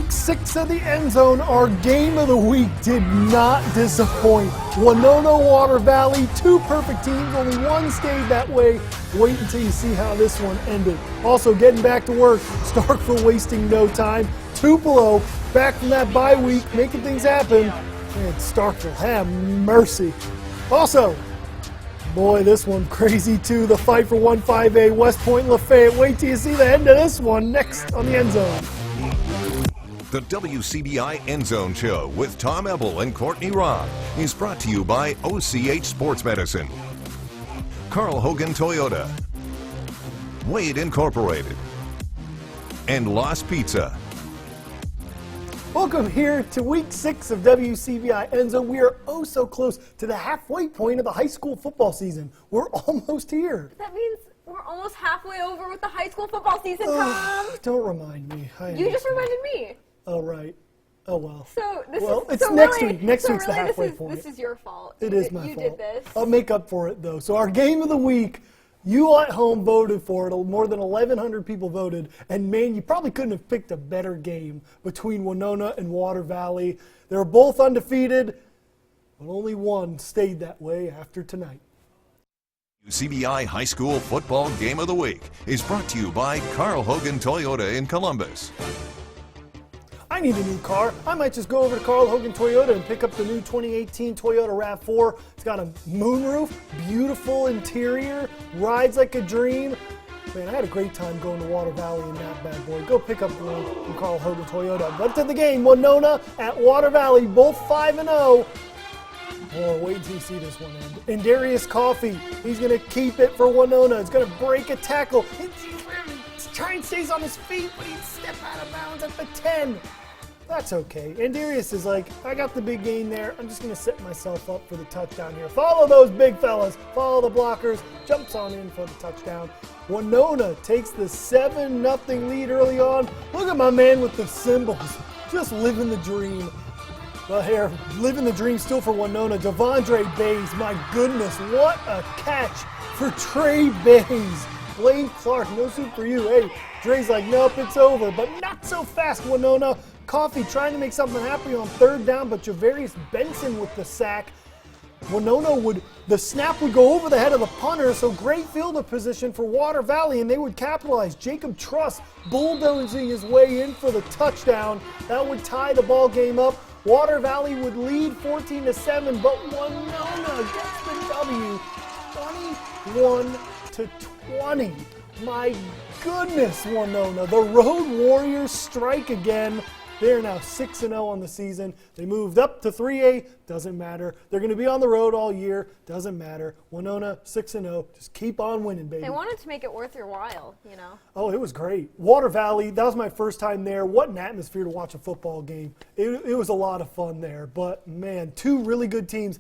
Week 6 of the End Zone, our game of the week did not disappoint. Winona, Water Valley, two perfect teams, only one stayed that way. Wait until you see how this one ended. Also, getting back to work, Starkville wasting no time. Tupelo back from that bye week, making things happen. And Starkville, have mercy. Also, boy, this one crazy too. The fight for 1-5A, West Point, Lafayette. Wait till you see the end of this one next on the End Zone. The WCBI Endzone Show with Tom Ebel and Courtney Robb is brought to you by OCH Sports Medicine, Carl Hogan Toyota, Wade Incorporated, and Lost Pizza. Welcome here to Week 6 of WCBI Endzone. We are oh so close to the halfway point of the high school football season. We're almost here. That means we're almost halfway over with the high school football season, Tom. Don't remind me. You just reminded me. Oh, right. Oh, well. It's next week. Next week's the halfway point. This is your fault. It is my fault. You did this. I'll make up for it, though. So our game of the week, you at home voted for it. More than 1,100 people voted. And, man, you probably couldn't have picked a better game between Winona and Water Valley. They were both undefeated, but only one stayed that way after tonight. WCBI High School Football Game of the Week is brought to you by Carl Hogan Toyota in Columbus. I need a new car. I might just go over to Carl Hogan Toyota and pick up the new 2018 Toyota RAV4. It's got a moonroof, beautiful interior, rides like a dream. Man, I had a great time going to Water Valley in that bad boy. Go pick up one from Carl Hogan Toyota. But to the game, Winona at Water Valley, both 5-0. Oh, wait until you see this one end. And Darius Coffey, he's going to keep it for Winona. It's going to break a tackle. He's trying to stay on his feet, but he'd step out of bounds at the 10. That's okay. And Darius is like, I got the big gain there. I'm just going to set myself up for the touchdown here. Follow those big fellas. Follow the blockers. Jumps on in for the touchdown. Winona takes the 7-0 lead early on. Look at my man with the cymbals. Just living the dream. Well, here, living the dream still for Winona. Devondre Bays, my goodness, what a catch for Trey Bays. Blaine Clark, no soup for you. Hey, Dre's like, nope, it's over, but not so fast, Winona. Coffey trying to make something happen on third down, but Javarius Benson with the sack. Winona the snap would go over the head of the punter, so great field of position for Water Valley, and they would capitalize. Jacob Truss bulldozing his way in for the touchdown. That would tie the ball game up. Water Valley would lead 14-7, but Winona gets the W, 21-20. My goodness, Winona. The Road Warriors strike again. They are now 6-0 on the season. They moved up to 3A. Doesn't matter. They're going to be on the road all year. Doesn't matter. Winona, 6-0. Just keep on winning, baby. They wanted to make it worth your while, you know. Oh, it was great. Water Valley, that was my first time there. What an atmosphere to watch a football game. It was a lot of fun there. But, man, two really good teams.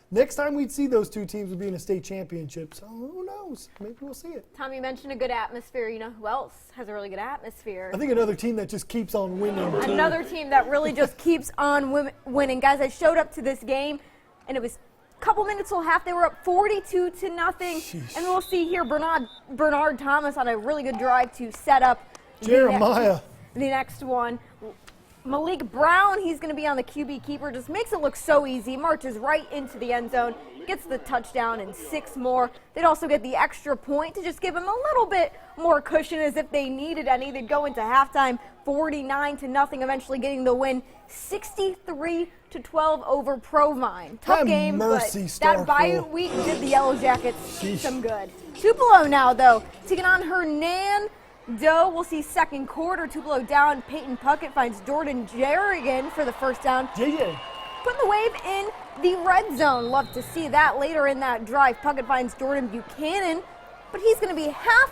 Next time we'd see those two teams would be in a state championship. So who knows? Maybe we'll see it. Tommy mentioned a good atmosphere. You know who else has a really good atmosphere? I think another team that just keeps on winning. Another team that really just keeps on winning. Guys, I showed up to this game, and it was a couple minutes till half. They were up 42-0. Sheesh. And we'll see here Bernard Thomas on a really good drive to set up Jeremiah. The next one. Malik Brown, he's going to be on the QB keeper, just makes it look so easy, marches right into the end zone, gets the touchdown and 6 more. They'd also get the extra point to just give them a little bit more cushion as if they needed any. They'd go into halftime 49-0, eventually getting the win 63-12 over Provine. Tough game, but that bye week did the Yellow Jackets some good. Tupelo now, though, taking on Hernando. We'll see second quarter. Tupelo down. Peyton Puckett finds Jordan Jerrigan for the first down. JJ. Putting the Wave in the red zone. Love to see that later in that drive. Puckett finds Jordan Buchanan, but he's going to be half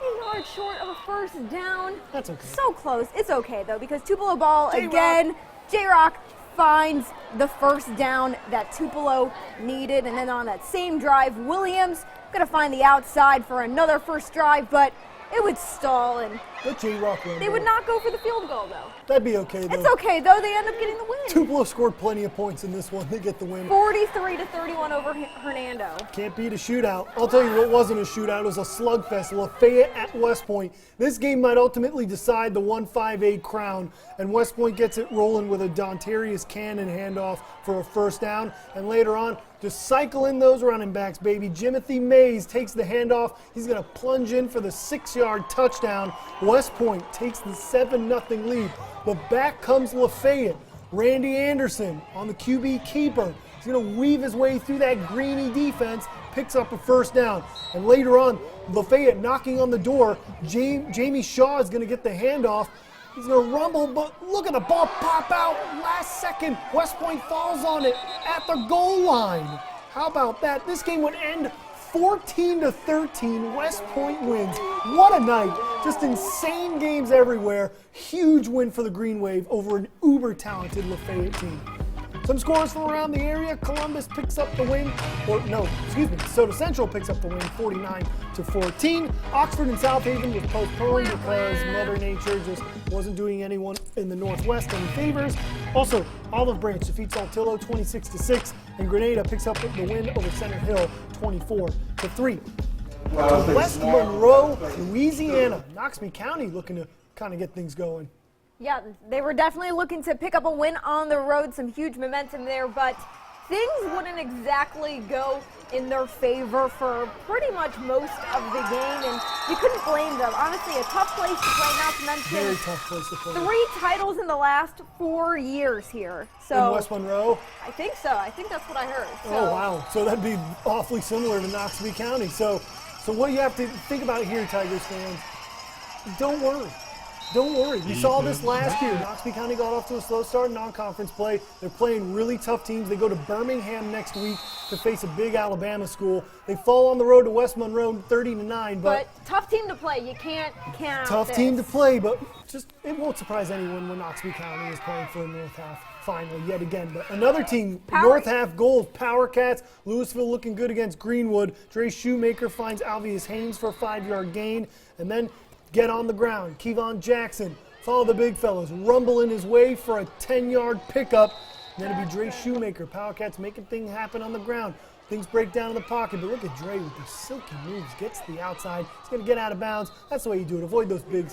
a yard short of a first down. That's okay. So close. It's okay, though, because Tupelo ball again. J-Rock finds the first down that Tupelo needed. And then on that same drive, Williams going to find the outside for another first drive, but it would stall, and Let J-Rock run. they would not go for the field goal, though. That'd be okay, though. It's okay, though. They end up getting the win. Tupelo scored plenty of points in this one. They get the win. 43-31 over Hernando. Can't beat a shootout. I'll tell you what wasn't a shootout. It was a slugfest. Lafayette at West Point. This game might ultimately decide the 1-5-8 crown, and West Point gets it rolling with a Dontarius Cannon handoff for a first down, and later on, just cycle in those running backs, baby. Jimothy Mays takes the handoff. He's going to plunge in for the 6-yard touchdown. West Point takes the 7-0 lead. But back comes Lafayette. Randy Anderson on the QB keeper. He's going to weave his way through that greeny defense, picks up a first down. And later on, Lafayette knocking on the door. Jamie Shaw is going to get the handoff. He's going to rumble, but look at the ball pop out last second. West Point falls on it at the goal line. How about that? This game would end 14-13. West Point wins. What a night. Just insane games everywhere. Huge win for the Green Wave over an uber-talented Lafayette team. Some scores from around the area. Columbus picks up the win, Soda Central picks up the win 49-14. Oxford and South Haven was postponed because Mother Nature just wasn't doing anyone in the Northwest any favors. Also, Olive Branch defeats Saltillo 26-6, and Grenada picks up the win over Center Hill 24-3. West Monroe, Louisiana. Noxubee County looking to kind of get things going. Yeah, they were definitely looking to pick up a win on the road, some huge momentum there, but things wouldn't exactly go in their favor for pretty much most of the game, and you couldn't blame them. Honestly, a tough place to play, not to mention Very tough place to play. 3 titles in the last 4 years here. So In West Monroe? I think so. I think that's what I heard. So. Oh, wow. So that'd be awfully similar to Noxubee County. So what you have to think about here, Tigers fans, don't worry. Don't worry. We saw this last year. Noxubee County got off to a slow start in non-conference play. They're playing really tough teams. They go to Birmingham next week to face a big Alabama school. They fall on the road to West Monroe 30-9. But tough team to play. You can't count Tough team to play, but just it won't surprise anyone when Noxubee County is playing for a North Half final yet again. But another team, North Half Gold, Power Cats. Louisville looking good against Greenwood. Dre Shoemaker finds Alvius Haynes for a 5-yard gain. And then get on the ground. Kevon Jackson, follow the big fellas, rumbling his way for a 10-yard pickup. And then it'll be Dre Shoemaker. Power Cats making things happen on the ground. Things break down in the pocket, but look at Dre with these silky moves. Gets to the outside. He's going to get out of bounds. That's the way you do it. Avoid those big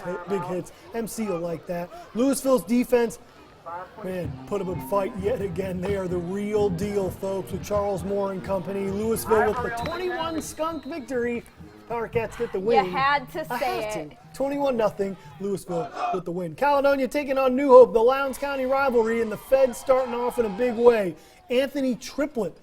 hits. MC will like that. Louisville's defense, man, put up a fight yet again. They are the real deal, folks, with Charles Moore and company. Louisville with the 21 skunk victory. Power Cats get the win. You had to say it. 21-0, Louisville with the win. Caledonia taking on New Hope, the Lowndes County rivalry, and the Feds starting off in a big way. Anthony Triplett,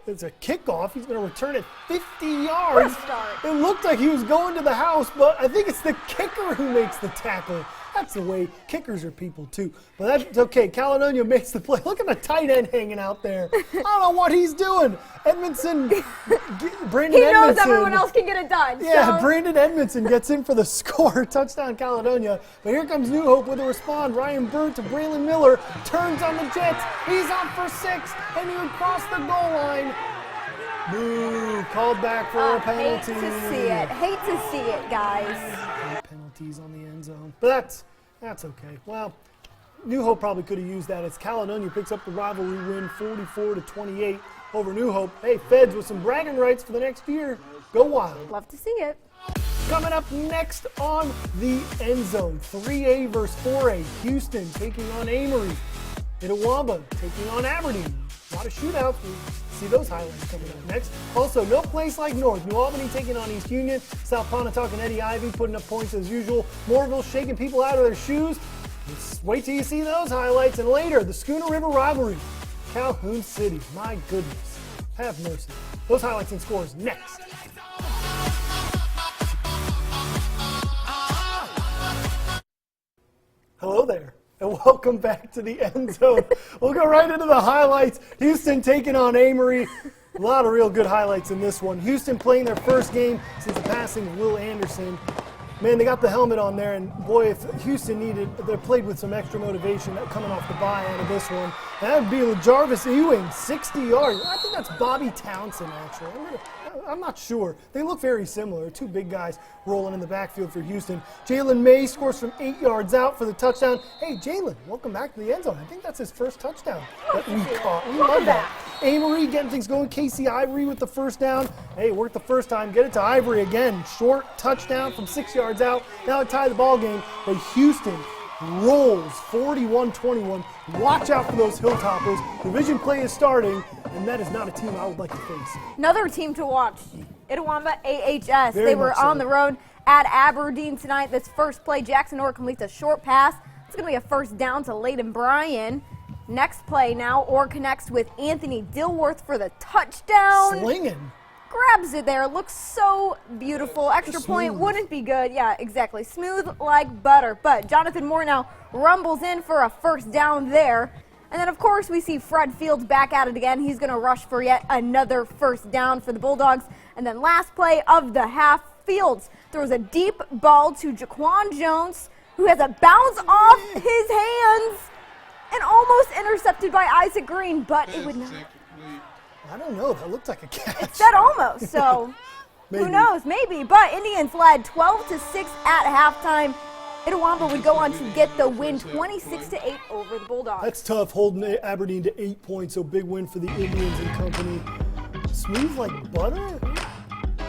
it's a kickoff. He's going to return it 50 yards. It looked like he was going to the house, but I think it's the kicker who makes the tackle. That's the way kickers are people too. But that's okay. Caledonia makes the play. Look at the tight end hanging out there. I don't know what he's doing. Brandon Edmondson. He knows everyone else can get it done. Yeah, so. Brandon Edmondson gets in for the score. Touchdown Caledonia. But here comes New Hope with a respond. Ryan Bird to Braylon Miller. Turns on the Jets. He's up for 6, and he would cross the goal line. Boo, called back for a penalty. Hate to see it. Hate to see it, guys. Penalties on the end zone. But that's okay. Well, New Hope probably could have used that as Caledonia picks up the rivalry win 44-28 over New Hope. Hey, Feds with some bragging rights for the next year. Go Wild. Love to see it. Coming up next on the End Zone, 3A versus 4A. Houston taking on Amory. Itawamba taking on Aberdeen. A lot of shootouts. We'll see those highlights coming up next. Also, no place like North. New Albany taking on East Union. South Pontotoc and Eddie Ivy putting up points as usual. Moorville shaking people out of their shoes. Just wait till you see those highlights. And later, the Schooner River rivalry. Calhoun City. My goodness. Have mercy. Those highlights and scores next. Hello there, and welcome back to the End Zone. We'll go right into the highlights. Houston taking on Amory. A lot of real good highlights in this one. Houston playing their first game since the passing of Will Anderson. Man, they got the helmet on there, and boy, if Houston needed, they played with some extra motivation coming off the bye out of this one. That would be Jarvis Ewing, 60 yards. I think that's Bobby Townsend, actually. I'm not sure. They look very similar. Two big guys rolling in the backfield for Houston. Jalen May scores from 8 yards out for the touchdown. Hey, Jalen, welcome back to the end zone. I think that's his first touchdown that we caught. We love that. Amory getting things going. Casey Ivory with the first down. Hey, worked the first time. Get it to Ivory again. Short touchdown from 6 yards out. Now it tied the ball game. But Houston rolls 41-21. Watch out for those Hilltoppers. Division play is starting, and that is not a team I would like to face. Another team to watch, Itawamba AHS. Very they were much so. on the road at Aberdeen tonight. This first play, Jackson Orr completes a short pass. It's going to be a first down to Layden Bryan. Next play now, Orr connects with Anthony Dilworth for the touchdown. Slinging. Grabs it there, looks so beautiful. Extra point wouldn't be good. Yeah, exactly. Smooth like butter. But Jonathan Moore now rumbles in for a first down there. And then, of course, we see Fred Fields back at it again. He's going to rush for yet another first down for the Bulldogs. And then last play of the half, Fields throws a deep ball to Jaquan Jones, who has a bounce off his hands and almost intercepted by Isaac Green, but it would not. I don't know. That looked like a catch. It said almost, so who knows? Maybe. But Indians led 12-6 at halftime. Itawamba would go on to get the win 26-8 over the Bulldogs. That's tough, holding Aberdeen to 8 points, so big win for the Indians and company. Smooth like butter?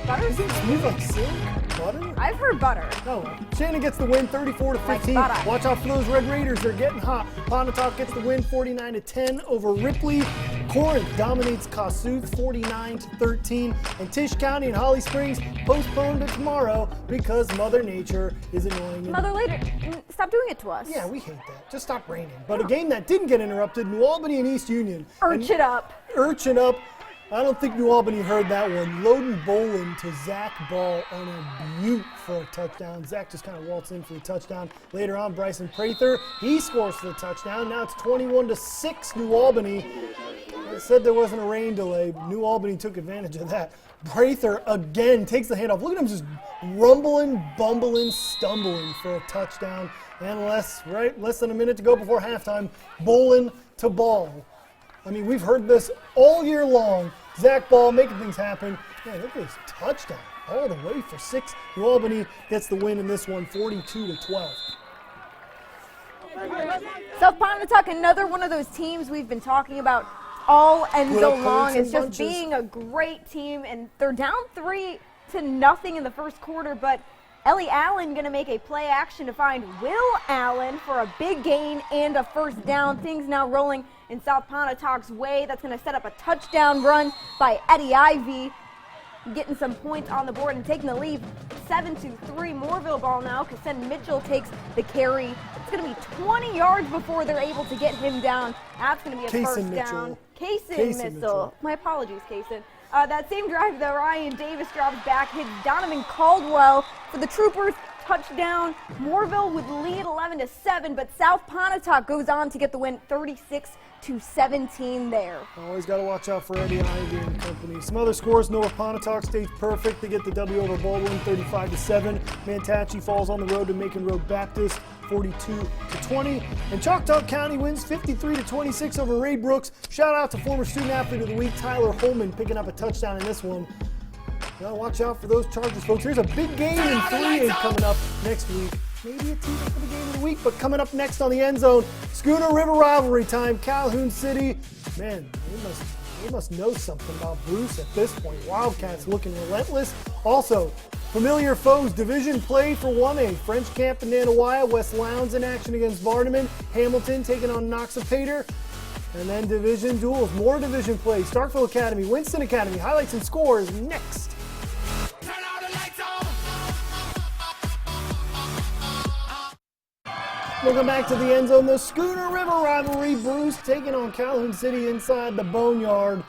Butter? Is it smooth like silk? Butter? I've heard butter. No. Shannon gets the win 34-15. Like Watch out for those Red Raiders. They're getting hot. Pontotoc gets the win 49-10 over Ripley. Corinth dominates Kossuth 49-13. And Tisch County and Holly Springs postponed to tomorrow because Mother Nature is annoying. Mother later, stop doing it to us. Yeah, we hate that. Just stop raining. But a game that didn't get interrupted, New Albany and East Union. Urchin up. Urchin up. I don't think New Albany heard that one. Loden Bolin to Zach Ball on a beaut for a touchdown. Zach just kind of waltzed in for the touchdown. Later on, Bryson Prather, he scores for the touchdown. Now it's 21-6 New Albany. I said there wasn't a rain delay. New Albany took advantage of that. Prather again takes the handoff. Look at him just rumbling, bumbling, stumbling for a touchdown. And less than a minute to go before halftime. Bolin to Ball. I mean, we've heard this all year long. Zach Ball making things happen. Man, look at this touchdown all the way for 6. New Albany gets the win in this one, 42-12. South Pontotoc, another one of those teams we've been talking about all and so long. It's just being a great team, and they're down 3-0 in the first quarter, but Ellie Allen going to make a play action to find Will Allen for a big gain and a first down. Things now rolling in South Pontotoc's way. That's going to set up a touchdown run by Eddie Ivy, getting some points on the board and taking the lead 7-3. Moorville ball now. Cassen Mitchell takes the carry. It's going to be 20 yards before they're able to get him down. That's going to be a first down. Cason Mitchell. My apologies, Cason. That same drive, though, Ryan Davis drops back, hits Donovan Caldwell for the Troopers. Touchdown. Moorville would lead 11-7, but South Pontotoc goes on to get the win 36-17 there. Always got to watch out for Eddie Ivy and company. Some other scores: North Pontotoc stays perfect. They get the W over Baldwin 35-7. Manatee falls on the road to Macon Road Baptist 42-20. And Choctaw County wins 53-26 over Ray Brooks. Shout out to former student athlete of the week, Tyler Holman, picking up a touchdown in this one. Now watch out for those Chargers, folks. Here's a big game in 3A coming up next week. Maybe a teaser for the game of the week, but coming up next on the End Zone, Schooner River rivalry time, Calhoun City. Man, they must know something about Bruce at this point. Wildcats looking relentless. Also, familiar foes, division play for 1A. French Camp and Nanawaya, West Lowndes in action against Vardaman. Hamilton taking on Knox of Pater. And then division duels, more division play. Starkville Academy, Winston Academy, highlights and scores next. Welcome back to the End Zone, the Schooner River rivalry. Bruce taking on Calhoun City inside the Boneyard.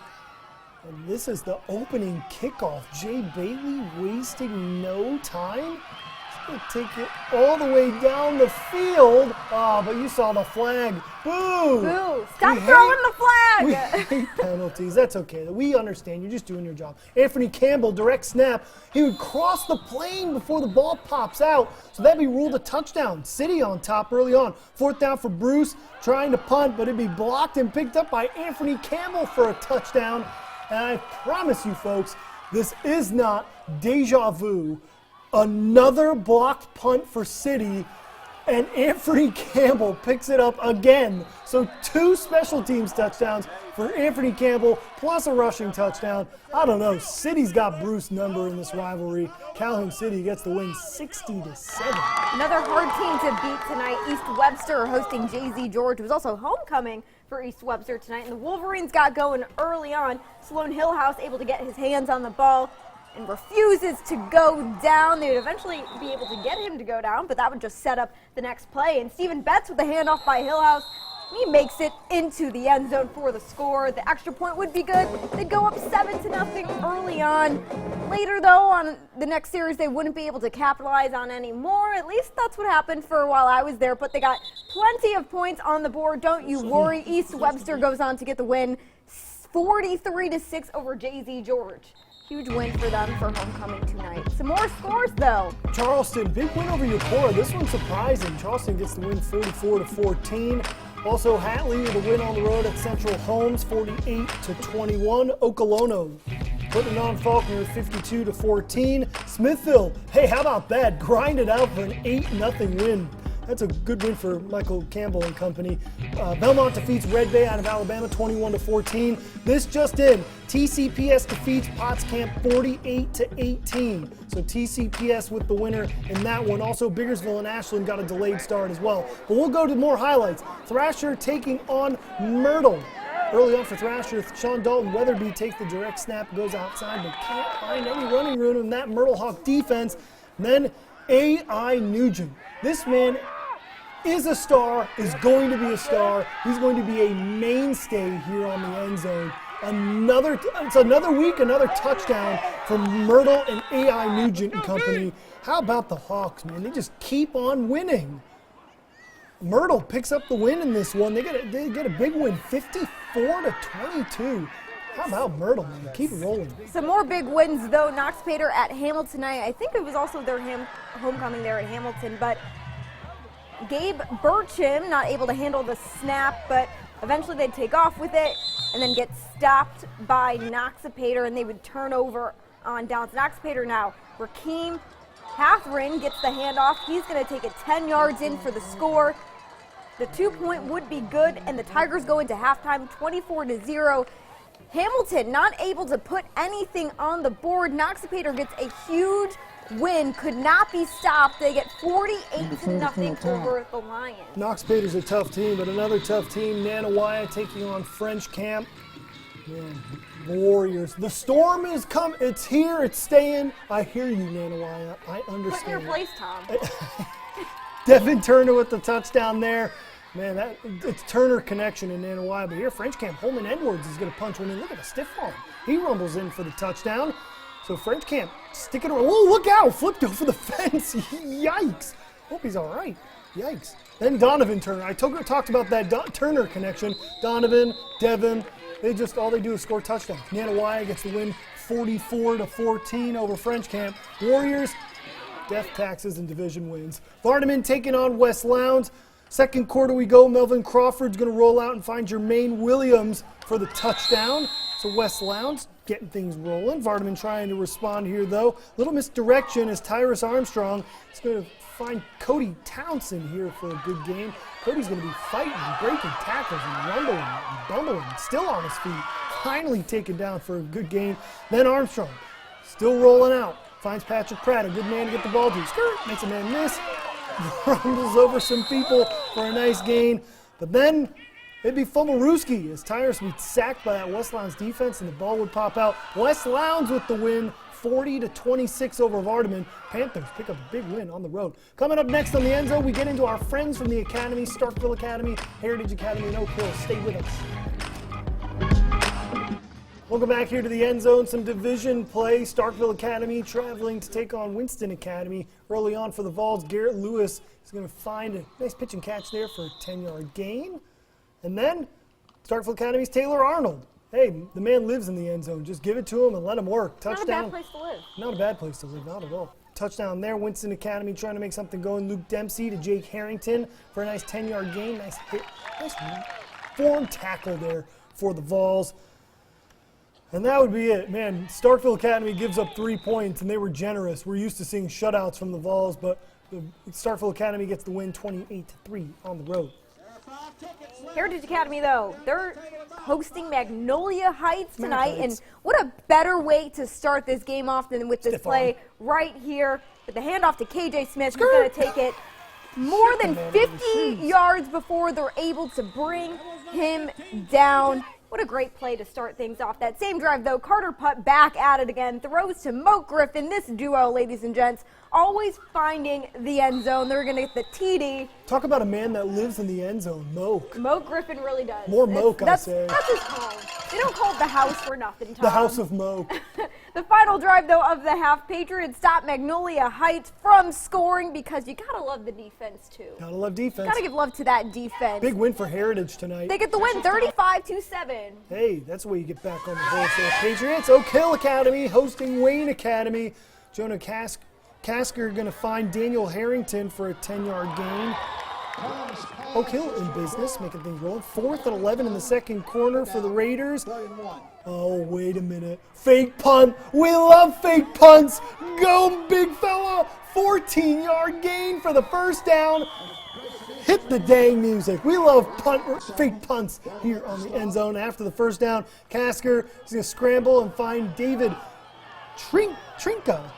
And this is the opening kickoff. Jay Bailey wasting no time. He'll take it all the way down the field. Oh, but you saw the flag. Boo! Boo! Stop throwing the flag! We hate penalties. That's okay. We understand. You're just doing your job. Anthony Campbell, direct snap. He would cross the plane before the ball pops out, so that'd be ruled a touchdown. City on top early on. 4th down for Bruce, trying to punt, but it'd be blocked and picked up by Anthony Campbell for a touchdown. And I promise you, folks, this is not deja vu. Another blocked punt for City, and Anthony Campbell picks it up again. So 2 special teams touchdowns for Anthony Campbell, plus a rushing touchdown. I don't know, City's got Bruce number in this rivalry. Calhoun City gets the win 60-7. Another hard team to beat tonight. East Webster hosting JZ George. It was also homecoming for East Webster tonight, and the Wolverines got going early on. Sloan Hillhouse able to get his hands on the ball and refuses to go down. They would eventually be able to get him to go down, but that would just set up the next play. And Stephen Betts with the handoff by Hillhouse. He makes it into the end zone for the score. The extra point would be good. They'd go up 7-0 early on. Later, though, on the next series, they wouldn't be able to capitalize on any more. At least that's what happened for a while I was there. But they got plenty of points on the board. Don't you worry. East Webster goes on to get the win, 43-6 over JZ George. Huge win for them for homecoming tonight. Some more scores, though. Charleston, big win over Eupora. This one's surprising. Charleston gets the win 44-14. Also, Hatley with a win on the road at Central Holmes, 48-21. Okolona putting it on Faulkner, 52-14. Smithville, hey, how about that? Grinded out for an 8-0 win. That's a good win for Michael Campbell and company. Belmont defeats Red Bay out of Alabama, 21-14. This just in, TCPS defeats Potts Camp 48-18. So TCPS with the winner in that one. Also, Biggersville and Ashland got a delayed start as well. But we'll go to more highlights. Thrasher taking on Myrtle. Early on for Thrasher, Sean Dalton Weatherby takes the direct snap, goes outside, but can't find any running room in that Myrtle Hawk defense. And then A.I. Nugent. This man is a star, is going to be a star. He's going to be a mainstay here on the end zone. It's another week, another touchdown from Myrtle and A.I. Nugent and company. How about the Hawks, man? They just keep on winning. Myrtle picks up the win in this one. They get a big win, 54-22. How about Myrtle, man? Keep it rolling. Some more big wins, though. Knox Pater at Hamilton tonight. I think it was also their homecoming there at Hamilton, but Gabe Burcham not able to handle the snap, but eventually they'd take off with it and then get stopped by Knox Pater, and they would turn over on downs. Knox Pater now. Rakeem Catherine gets the handoff. He's going to take it 10 yards in for the score. The 2-point would be good, and the Tigers go into halftime 24-0. Hamilton not able to put anything on the board. Knox Pater gets a huge win, could not be stopped. They get 48-0 over the Lions. Knox Pater's a tough team, but another tough team, Nanawaya taking on French Camp. Man, the Warriors. The storm is coming. It's here. It's staying. I hear you, Nanawaya. I understand. Put in your place, Tom. Devin Turner with the touchdown there. Man, it's Turner connection in Nanawaya. But here, French Camp, Holman Edwards is going to punch one in. Look at the stiff arm. He rumbles in for the touchdown. So French Camp sticking around. Oh, look out! Flipped over the fence. Yikes. Hope he's all right. Yikes. Then Donovan Turner. I talked about that Turner connection. Donovan, Devin, all they do is score touchdowns. Nanawaya gets the win 44-14 over French Camp. Warriors, death taxes and division wins. Vardaman taking on West Lowndes. Second quarter we go. Melvin Crawford's going to roll out and find Jermaine Williams for the touchdown. So West Lowndes getting things rolling. Vardaman trying to respond here, though. Little misdirection as Tyrus Armstrong is going to find Cody Townsend here for a good game. Cody's going to be fighting and breaking tackles and rumbling and bumbling, still on his feet. Finally taken down for a good game. Then Armstrong, still rolling out. Finds Patrick Pratt, a good man to get the ball to. Skirt, makes a man miss. Rumbles over some people for a nice gain. But then it'd be Fumaruski as Tyrus would be sacked by that West Lowndes defense and the ball would pop out. West Lowndes with the win, 40-26 over Vardaman. Panthers pick up a big win on the road. Coming up next on the End Zone, we get into our friends from the Academy, Starkville Academy, Heritage Academy, and Oak Hill. Stay with us. Welcome back here to the End Zone. Some division play. Starkville Academy traveling to take on Winston Academy. Early on for the Vols, Garrett Lewis is going to find a nice pitch and catch there for a 10-yard gain. And then Starkville Academy's Taylor Arnold. Hey, the man lives in the end zone. Just give it to him and let him work. Touchdown. Not a bad place to live. Not a bad place to live, not at all. Touchdown there. Winston Academy trying to make something going. Luke Dempsey to Jake Harrington for a nice 10-yard gain. Nice hit. Nice form tackle there for the Vols. And that would be it. Man, Starkville Academy gives up 3 points, and they were generous. We're used to seeing shutouts from the Vols, but the Starkville Academy gets the win 28-3 on the road. Heritage Academy, though, they're hosting Magnolia Heights tonight, and what a better way to start this game off than with this play right here. With the handoff to KJ Smith, who's going to take it more than 50 yards before they're able to bring him down. What a great play to start things off. That same drive, though, Carter Putt back at it again, throws to Moke Griffin. This duo, ladies and gents, always finding the end zone. They're going to get the TD. Talk about a man that lives in the end zone, Moke. Moke Griffin really does. More Moke, I say. That's his home. They don't call it the house for nothing, Tom. The house of Moke. The final drive, though, of the half, Patriots stop Magnolia Heights from scoring because you got to love the defense, too. Gotta love defense. Got to give love to that defense. Big win for Heritage tonight. They get the win 35-7. Hey, that's the way you get back on the horse there. Patriots, Oak Hill Academy hosting Wayne Academy. Jonah Casker going to find Daniel Harrington for a 10-yard gain. Oak Hill in business, making things rolling. 4th and 11 in the second corner for the Raiders. Oh, wait a minute. Fake punt. We love fake punts. Go, big fella. 14-yard gain for the first down. Hit the dang music. We love fake punts here on the end zone. After the first down, Casker is going to scramble and find David Trinka.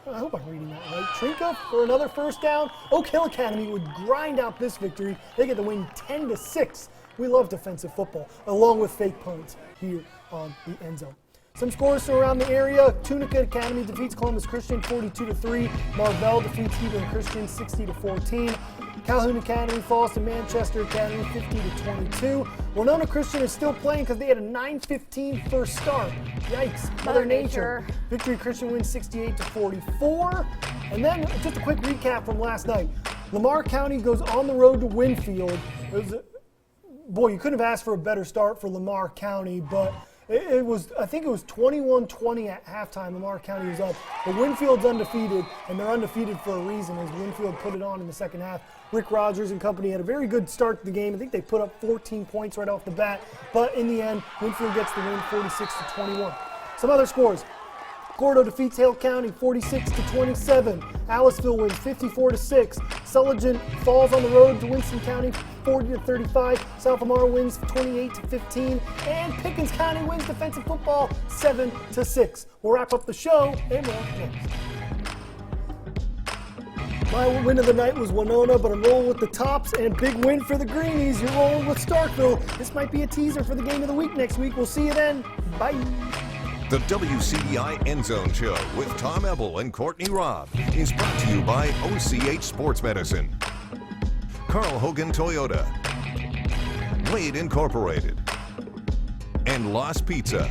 I hope I'm reading that right. Trinka for another first down. Oak Hill Academy would grind out this victory. They get the win 10-6. We love defensive football, along with fake punts here on the end zone. Some scores from around the area. Tunica Academy defeats Columbus Christian 42-3. Marvell defeats Hebron Christian 60-14. Calhoun Academy falls to Manchester Academy 50-22. Winona Christian is still playing because they had a 9:15 first start. Yikes, Mother Nature. Victory Christian wins 68-44. And then just a quick recap from last night. Lamar County goes on the road to Winfield. Boy, you couldn't have asked for a better start for Lamar County, but I think it was 21-20 at halftime. Lamar County was up. But Winfield's undefeated, and they're undefeated for a reason as Winfield put it on in the second half. Rick Rogers and company had a very good start to the game. I think they put up 14 points right off the bat. But in the end, Winfield gets the win 46-21. Some other scores. Gordo defeats Hale County 46-27. Aliceville wins 54-6. Sullivan falls on the road to Winston County 40-35. South Lamar wins 28-15. And Pickens County wins defensive football 7-6. We'll wrap up the show and more next. My win of the night was Winona, but I'm rolling with the Tops, and big win for the Greenies. You're rolling with Starkville. This might be a teaser for the game of the week next week. We'll see you then. Bye. The WCBI Endzone Show with Tom Ebel and Courtney Robb is brought to you by OCH Sports Medicine, Carl Hogan Toyota, Wade Incorporated, and Lost Pizza.